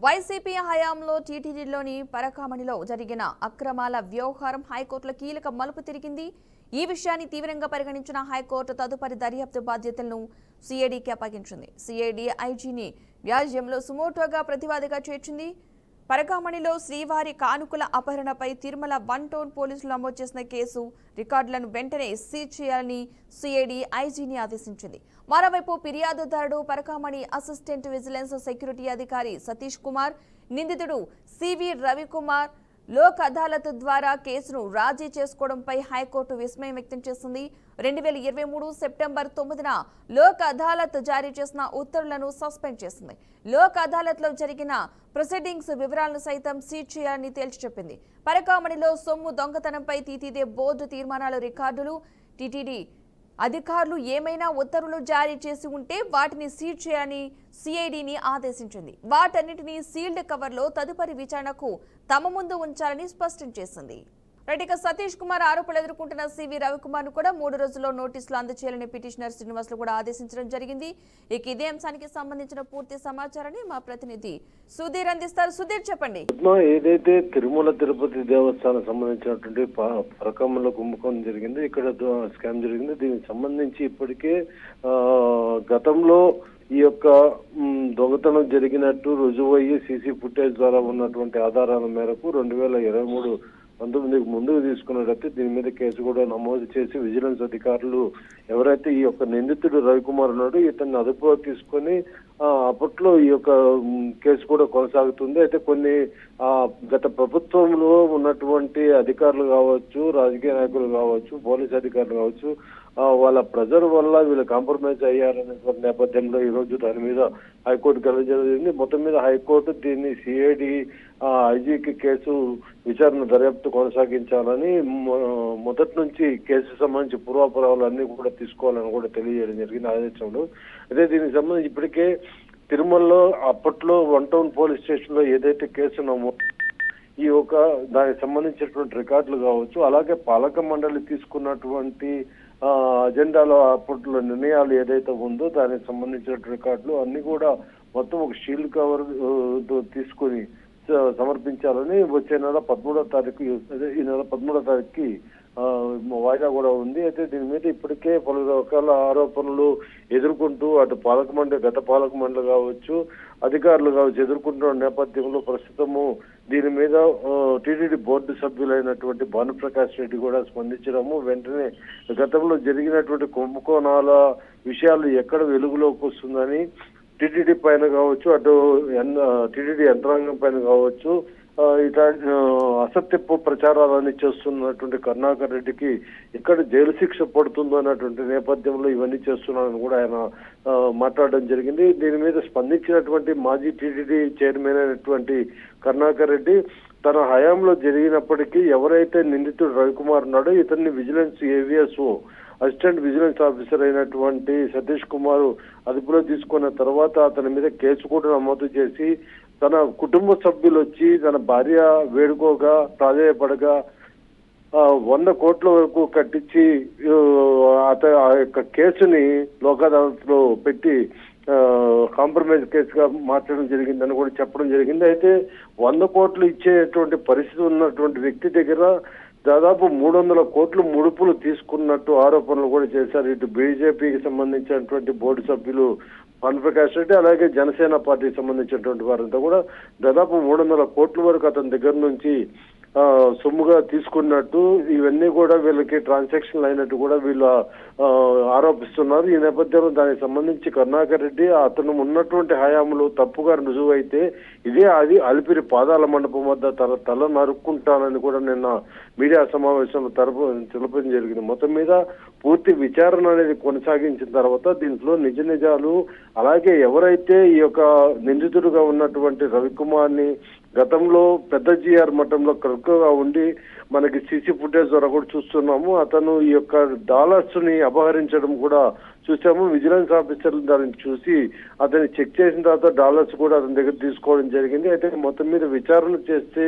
YCP హయాంలో టీటీడీలోని పరకామణిలో జరిగిన అక్రమాల వ్యవహారం హైకోర్టులో కీలక మలుపు తిరిగింది. ఈ విషయాన్ని తీవ్రంగా పరిగణించిన హైకోర్టు తదుపరి దర్యాప్తు బాధ్యతలను సిఐడికి అప్పగించింది. సిఐడి ఐజీని వ్యాజ్యంలో సుమోటోగా ప్రతివాదిగా చేర్చింది. పరకామణిలో శ్రీవారి కానుకల అపహరణపై తిరుమల 1 టౌన్ పోలీసులు నమోదు చేసిన కేసు రికార్డులను వెంటనే సీజ్ చేయాలని సిఐడి ఐజీని ఆదేశించింది. మరోవైపు ఫిర్యాదుదారుడు పరకామణి అసిస్టెంట్ విజిలెన్స్ సెక్యూరిటీ అధికారి సతీష్ కుమార్, నిందితుడు సివి రవికుమార్ లోక్ అదాలత్ ద్వారా కేసును రాజీ చేసుకోవడంపై హైకోర్టు విస్మయం వ్యక్తం చేసింది. 2023 సెప్టెంబర్ 9న లోక్ అదాలత్ జారీ చేసిన ఉత్తర్వులను సస్పెండ్ చేసింది. లోక్ అదాలత్లో జరిగిన ప్రొసీడింగ్స్ వివరాలను సైతం సీజ్ చేయాలని తేల్చి చెప్పింది. పరకామణిలో సొమ్ము దొంగతనంపై టీటీడీ బోర్డు తీర్మానాల రికార్డులు, టీటీడీ అధికారులు ఏమైనా ఉత్తర్వులు జారీ చేసి ఉంటే వాటిని సీజ్ చేయాలని సిఐడిని ఆదేశించింది. వాటన్నిటినీ సీల్డ్ కవర్లో తదుపరి విచారణకు తమ ముందు ఉంచాలని స్పష్టం చేసింది. ఇక సతీష్ కుమార్ ఆరోపణలు ఎదుర్కొంటున్న సివి రవికుమార్ ను కూడా 3 రోజుల్లో నోటీసులు అందజేయాలని పిటిషనర్ శ్రీనివాసులు కూడా ఆదేశించడం జరిగింది. ఇక ఇదే అంశానికి సంబంధించిన పూర్తి సమాచారాన్ని మా ప్రతినిధి సుధీర్ అందిస్తారు. సుధీర్, చెప్పండి. ఏదైతే తిరుమల తిరుపతి దేవస్థానం సంబంధించినటువంటి పరకామణిలో కుంభకోణం జరిగింది, ఇక్కడ స్కామ్ జరిగింది. దీనికి సంబంధించి ఇప్పటికే గతంలో ఈ యొక్క దొంగతనం జరిగినట్టు రుజువయ్యి సీసీ ఫుటేజ్ ద్వారా ఉన్నటువంటి ఆధారాల మేరకు 2023 19కి ముందుకు తీసుకున్నట్లయితే దీని మీద కేసు కూడా నమోదు చేసి విజిలెన్స్ అధికారులు ఎవరైతే ఈ యొక్క నిందితుడు రవికుమార్ ఉన్నాడు ఇతన్ని అదుపులో తీసుకొని అప్పట్లో ఈ యొక్క కేసు కూడా కొనసాగుతుంది. అయితే కొన్ని గత ప్రభుత్వంలో ఉన్నటువంటి అధికారులు కావచ్చు, రాజకీయ నాయకులు కావచ్చు, పోలీస్ అధికారులు కావచ్చు, వాళ్ళ ప్రెజర్ వల్ల వీళ్ళు కాంప్రమైజ్ అయ్యారనే నేపథ్యంలో ఈ రోజు దాని మీద హైకోర్టుకి వెళ్ళడం జరిగింది. మొత్తం మీద హైకోర్టు దీన్ని సిఐడి ఐజీకి కేసు విచారణ దర్యాప్తు కొనసాగించాలని మొదటి నుంచి కేసు సంబంధించి పూర్వాపరాలు అన్ని కూడా తీసుకోవాలని కూడా తెలియజేయడం జరిగింది ఆదేశంలో. అదే దీనికి సంబంధించి ఇప్పటికే తిరుమలలో అప్పట్లో 1 టౌన్ పోలీస్ స్టేషన్ లో ఏదైతే కేసు ఈ యొక్క దానికి సంబంధించినటువంటి రికార్డులు కావచ్చు, అలాగే పాలక మండలి తీసుకున్నటువంటి అజెండాలో అప్పట్లో నిర్ణయాలు ఏదైతే ఉందో దానికి సంబంధించిన రికార్డులు అన్ని కూడా మొత్తం ఒక షీల్డ్ కవర్ తీసుకొని సమర్పించాలని వచ్చే నెల 13వ తారీఖు ఈ నెల 13వ తారీఖుకి వాయిదా కూడా ఉంది. అయితే దీని మీద ఇప్పటికే పలు రకాల ఆరోపణలు ఎదుర్కొంటూ అటు గత పాలక మండలి కావచ్చు, అధికారులు కావచ్చు ఎదుర్కొంటున్న నేపథ్యంలో ప్రస్తుతము దీని మీద టీటీడీ బోర్డు సభ్యులైనటువంటి భానుప్రకాష్ రెడ్డి కూడా స్పందించడము, వెంటనే గతంలో జరిగినటువంటి కుంభకోణాల విషయాలు ఎక్కడ వెలుగులోకి వస్తుందని టీటీడీ పైన కావచ్చు, అటు టీటీడీ యంత్రాంగం పైన కావచ్చు ఇట్లా అసత్యపు ప్రచారాలన్నీ చేస్తున్నటువంటి కరుణాకర్ రెడ్డికి ఎక్కడ జైలు శిక్ష పడుతుందో అన్నటువంటి నేపథ్యంలో ఇవన్నీ చేస్తున్నారని కూడా ఆయన మాట్లాడడం జరిగింది. దీని మీద స్పందించినటువంటి మాజీ టీటీడీ చైర్మన్ అయినటువంటి కరుణాకర్ రెడ్డి తన హయాంలో జరిగినప్పటికీ ఎవరైతే నిందితుడు రవికుమార్ ఉన్నాడో ఇతన్ని vigilance AVSO assistant vigilance officer అయినటువంటి సతీష్ కుమార్ అదుపులో తీసుకున్న తర్వాత అతని మీద కేసు కూడా నమోదు చేసి తన కుటుంబ సభ్యులు వచ్చి తన భార్య వేడుకోగా ప్రాధాయపడగా 100 కోట్ల వరకు కట్టించి ఆ యొక్క కేసుని లోక్ అదాలత్లో పెట్టి కాంప్రమైజ్ కేసుగా మార్చడం జరిగిందని కూడా చెప్పడం జరిగింది. అయితే 100 కోట్లు ఇచ్చేటువంటి పరిస్థితి ఉన్నటువంటి వ్యక్తి దగ్గర దాదాపు 300 కోట్లు ముడుపులు తీసుకున్నట్టు ఆరోపణలు కూడా చేశారు. ఇటు బీజేపీకి సంబంధించినటువంటి బోర్డు సభ్యులు భానుప్రకాష్ రెడ్డి, అలాగే జనసేన పార్టీకి సంబంధించినటువంటి వారంతా కూడా దాదాపు 300 కోట్ల వరకు అతని దగ్గర నుంచి సొమ్ముగా తీసుకున్నట్టు ఇవన్నీ కూడా వీళ్ళకి ట్రాన్సాక్షన్లు అయినట్టు కూడా వీళ్ళు ఆరోపిస్తున్నారు. ఈ నేపథ్యంలో దానికి సంబంధించి కరుణాకర్ రెడ్డి అతను ఉన్నటువంటి హయాంలో తప్పుగా రుజువైతే అది అలిపిరి పాదాల మండపం వద్ద తల నరుక్కుంటానని కూడా నిన్న మీడియా సమావేశంలో తెలపడం జరిగింది. మొత్తం మీద పూర్తి విచారణ అనేది కొనసాగించిన తర్వాత దీంట్లో నిజాలు, అలాగే ఎవరైతే ఈ యొక్క నిందితుడుగా ఉన్నటువంటి రవికుమార్ ని గతంలో పెద్ద జిఆర్ మఠంలో క్లర్క్గా ఉండి మనకి సీసీ ఫుటేజ్ ద్వారా కూడా చూస్తున్నాము, అతను ఈ యొక్క డాలర్స్ ని అపహరించడం కూడా చూసాము. విజిలెన్స్ ఆఫీసర్లు దాన్ని చూసి అతన్ని చెక్ చేసిన తర్వాత డాలర్స్ కూడా అతని దగ్గర తీసుకోవడం జరిగింది. అయితే మొత్తం మీద విచారణ చేస్తే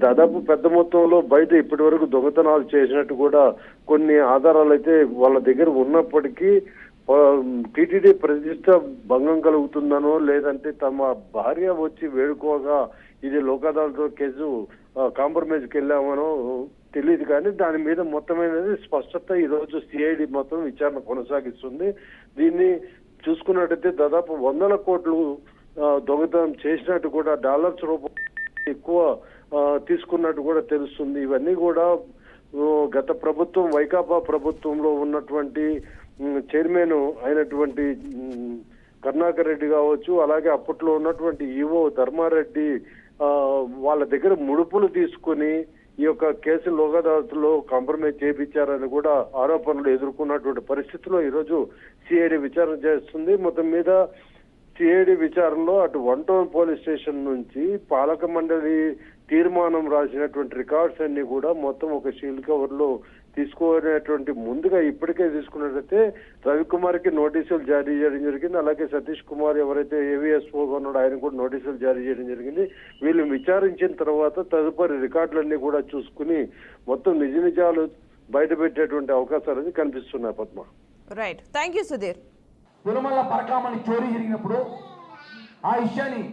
దాదాపు పెద్ద మొత్తంలో బయట ఇప్పటి వరకు దొంగతనాలు చేసినట్టు కూడా కొన్ని ఆధారాలు అయితే వాళ్ళ దగ్గర ఉన్నప్పటికీ టీటీడీ ప్రతిష్ట భంగం కలుగుతుందనో లేదంటే తమ భార్య వచ్చి వేడుకోగా ఇది లోక్ అదాలత్ కేసు కాంప్రమైజ్కి వెళ్ళామనో తెలియదు, కానీ దాని మీద మొత్తమైనది స్పష్టత ఈ రోజు సిఐడి మొత్తం విచారణ కొనసాగిస్తుంది. దీన్ని చూసుకున్నట్టయితే దాదాపు 100 కోట్లు దొంగతనం చేసినట్టు కూడా, డాలర్స్ రూపంలో ఎక్కువ తీసుకున్నట్టు కూడా తెలుస్తుంది. ఇవన్నీ కూడా గత ప్రభుత్వం వైకాపా ప్రభుత్వంలో ఉన్నటువంటి చైర్మన్ అయినటువంటి కరుణాకర్ రెడ్డి కావచ్చు, అలాగే అప్పట్లో ఉన్నటువంటి ఈవో ధర్మారెడ్డి వాళ్ళ దగ్గర ముడుపులు తీసుకుని ఈ యొక్క కేసు లోక్ అదాలత్లో కాంప్రమైజ్ చేయించారని కూడా ఆరోపణలు ఎదుర్కొన్నటువంటి పరిస్థితిలో ఈరోజు సిఐడి విచారణ చేస్తుంది. మొత్తం మీద సిఐడి విచారణలో అటు 1 టౌన్ పోలీస్ స్టేషన్ నుంచి పాలక మండలి తీర్మానం రాసినటువంటి రికార్డ్స్ అన్ని కూడా మొత్తం ఒక షీల్డ్ కవర్ లో తీసుకునేటువంటి ముందుగా ఇప్పటికే తీసుకున్నట్లయితే రవికుమార్కి నోటీసులు జారీ చేయడం జరిగింది. అలాగే సతీష్ కుమార్ ఎవరైతే ఏవిఎస్ఓగా ఉన్నాడో ఆయన కూడా నోటీసులు జారీ చేయడం జరిగింది. వీళ్ళు విచారించిన తర్వాత తదుపరి రికార్డులన్నీ కూడా చూసుకుని మొత్తం నిజ నిజాలు బయట పెట్టేటువంటి అవకాశాలు కనిపిస్తున్నాయి. Padma, right, thank you Sudheer. Tirumala Parakamani చోరీ జరిగినప్పుడు ఆ విషయాన్ని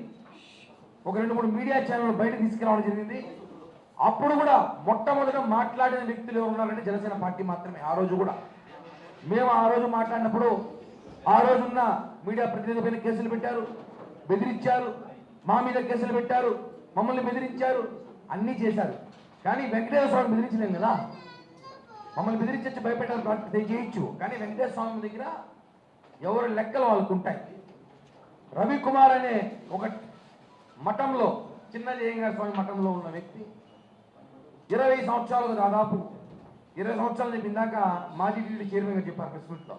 ఒక 2-3 మీడియా ఛానల్ బయట తీసుకురావడం జరిగింది. అప్పుడు కూడా మొట్టమొదట మాట్లాడిన వ్యక్తులు ఎవరు ఉన్నారంటే జనసేన పార్టీ మాత్రమే. ఆ రోజు కూడా మేము ఆ రోజు మాట్లాడినప్పుడు ఆ రోజున్న మీడియా ప్రతినిధి పైన కేసులు పెట్టారు, బెదిరించారు, మా మీద కేసులు పెట్టారు, మమ్మల్ని బెదిరించారు, అన్నీ చేశారు. కానీ వెంకటేశ్వర స్వామి బెదిరించలేం కదా. మమ్మల్ని బెదిరించి భయపెట్టారు చేయొచ్చు, కానీ వెంకటేశ్వర స్వామి దగ్గర ఎవరి లెక్కలు వాళ్ళకు ఉంటాయి. రవికుమార్ అనే ఒక మఠంలో, చిన్న జయంగారి స్వామి మఠంలో ఉన్న వ్యక్తి 20 సంవత్సరాలకు దాదాపు 20 సంవత్సరాలు చెప్పి ఇందాక మాజీ టీడీ చైర్మన్ గారు చెప్పారు ప్రెస్ మీట్లో.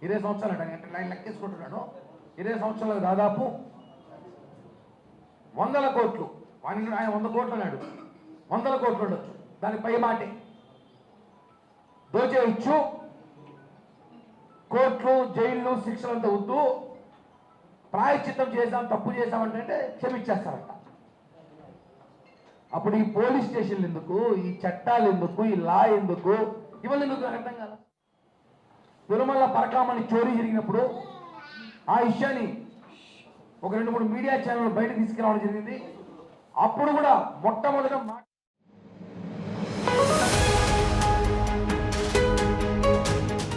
20 సంవత్సరాలు అంటే ఆయన లెక్కేసుకుంటున్నాడు. 20 సంవత్సరాలకు దాదాపు 100 కోట్లు, ఆయన 100 కోట్లు అన్నాడు, 100 కోట్లు ఉండొచ్చు, దాని పై మాటే దోచేయచ్చు. కోర్టులు, జైళ్ళు, శిక్షలంతా వద్దు, ప్రాయశ్చిత్తం చేశాం, తప్పు చేశామంటే క్షమించేస్తారంట. అప్పుడు ఈ పోలీస్ స్టేషన్లు ఎందుకు, ఈ చట్టాలు ఎందుకు, ఈ లా ఎందుకు, ఇవన్నీ ఎందుకు నాకు అర్థం కాదు. తిరుమల పరకామణి చోరీ జరిగినప్పుడు ఆ విషయాన్ని ఒక 2-3 మీడియా ఛానల్ బయట తీసుకురావడం జరిగింది. అప్పుడు కూడా మొట్టమొదట